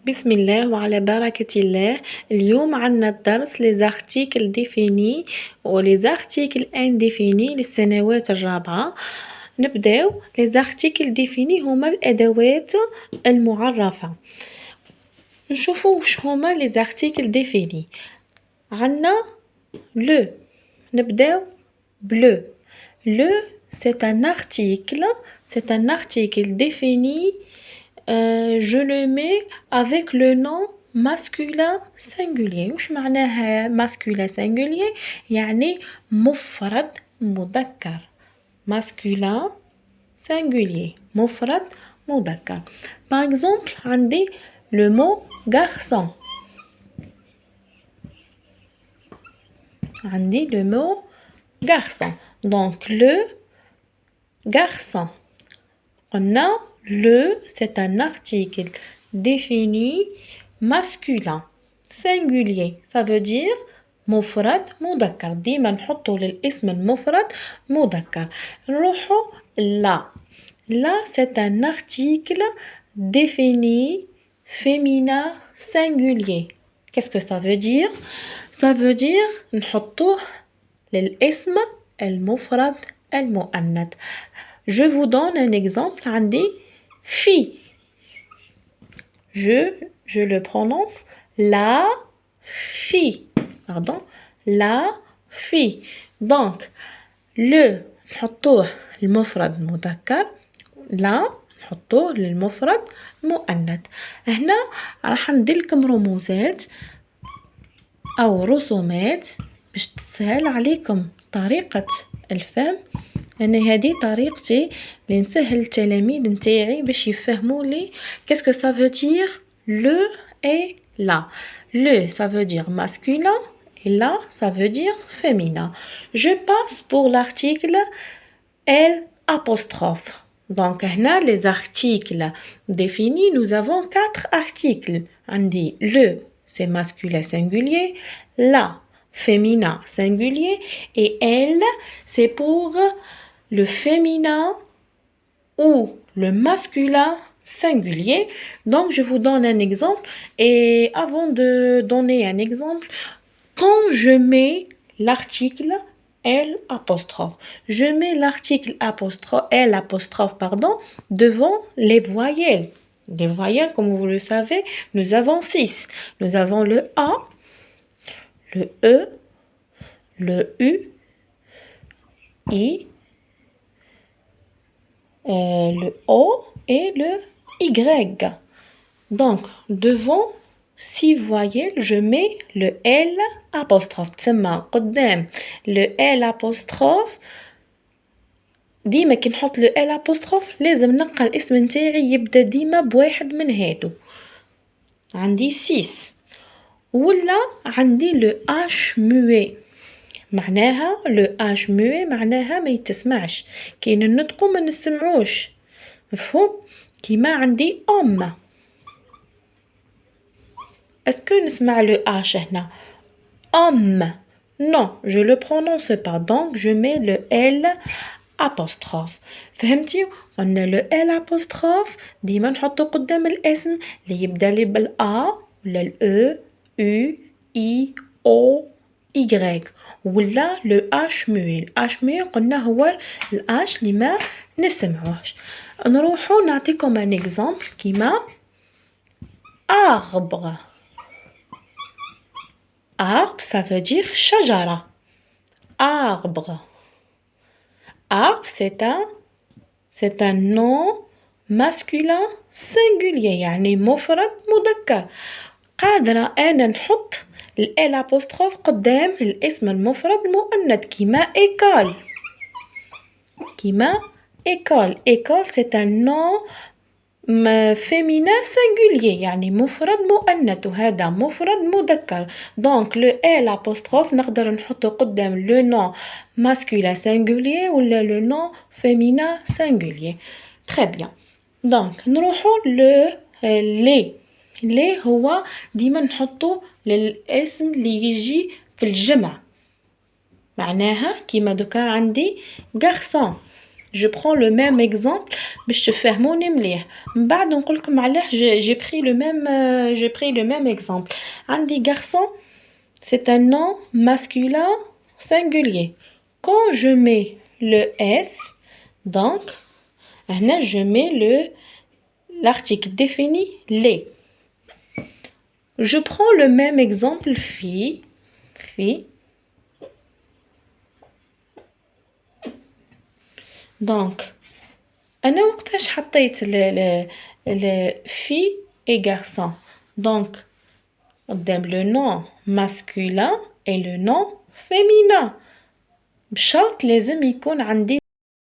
بسم الله وعلى بركة الله. اليوم عنا الدرس les articles définis و les articles indéfinis للسنوات الرابعة. نبداو les articles définis هما الأدوات المعرفة. نشوفو واش هما les articles définis. عنا le نبداو bleu. Le c'est un article défini. Je le mets avec le nom masculin singulier. وش معناها masculin singulier؟ يعني مفرد مذكر. masculin singulier مفرد مذكر. Par exemple عندي le mot garçon. عندي le mot garçon. Donc le garçon. On a le, c'est un article défini masculin singulier. Ça veut dire مفرد مذكر. ديما نحطو للاسم المفرد مذكر. نروحو لا. La, c'est un article défini féminin singulier. Qu'est-ce que ça veut dire? Ça veut dire نحطوه للاسم المفرد المؤنث. Je vous donne un exemple. عندي fille. Je le prononce la fille. Pardon, la fille. Donc le نحطوه المفرد مذكر. لا نحطوه للمفرد مؤنث. هنا راح ندير لكم رموزات أو رسومات باش تسهل عليكم طريقة الفهم. أنا هذه طريقتي لنسهل التلاميذ نتاعي باش يفهموا لي qu'est-ce que ça veut dire le et la. Le ça veut dire masculin et la ça veut dire féminin. Je passe pour l'article L apostrophe. Donc هنا les articles définis, nous avons 4 articles. On dit le c'est masculin singulier, la féminin singulier et elle c'est pour le féminin ou le masculin singulier. Donc je vous donne un exemple et avant de donner un exemple, quand je mets l'article L apostrophe, je mets l'article L apostrophe devant les voyelles. Les voyelles, comme vous le savez, nous avons 6. Nous avons le A, le E, le U, I, le O et le Y. Donc, devant 6 voyelles, je mets le L apostrophe. تسمى قدام le L apostrophe. ديما كي نحط le L apostrophe لازم نلقى الاسم نتاعي يبدا ديما بواحد من هادو. عندي 6 ولا عندي le H muet. معناها le H muet معناها ما يتسمعش. كي ننطقو ما نسمعوش. مفهوم؟ كيما عندي homme. Est-ce que نسمع le H هنا؟ homme. Non, je le prononce pas. Donc je mets le L apostrophe. فهمتي؟ قلنا le L apostrophe ديما نحطو قدام الاسم اللي يبدا لي بالA ولا ال E U I O Y ولا le H muet. le H muet قلنا هو ال H اللي ما نسمعوش. نروحو نعطيكم un exemple كيما arbre. Arbre, ça veut dire شجرة. Arbre. Arbre, c'est un nom masculin singulier. يعني مفرد مذكر. قادرة أنا نحط ال L apostrophe قدام الاسم المفرد المؤنث كيما école. كيما école. École, c'est un nom féminin singulier يعني مفرد مؤنث وهذا مفرد مذكر. Donc le L apostrophe نقدر نحطه قدام le nom masculin singulier ولا le nom féminin singulier. Très bien. Donc نروحو les هو ديما نحطه للاسم اللي يجي في الجمع. معناها كيما دوكا عندي garçon. je prends le même exemple باش تفهموني مليح من بعد نقول لكم علاش j'ai pris le même exemple عندي garçon c'est un nom masculin singulier quand je mets le s donc هنا je mets l'article défini les je prends le même exemple fille donc أنا وقتاش حطيت le fille et garçon donc قدام le nom masculin et le nom féminin بشرط لازم يكون عندي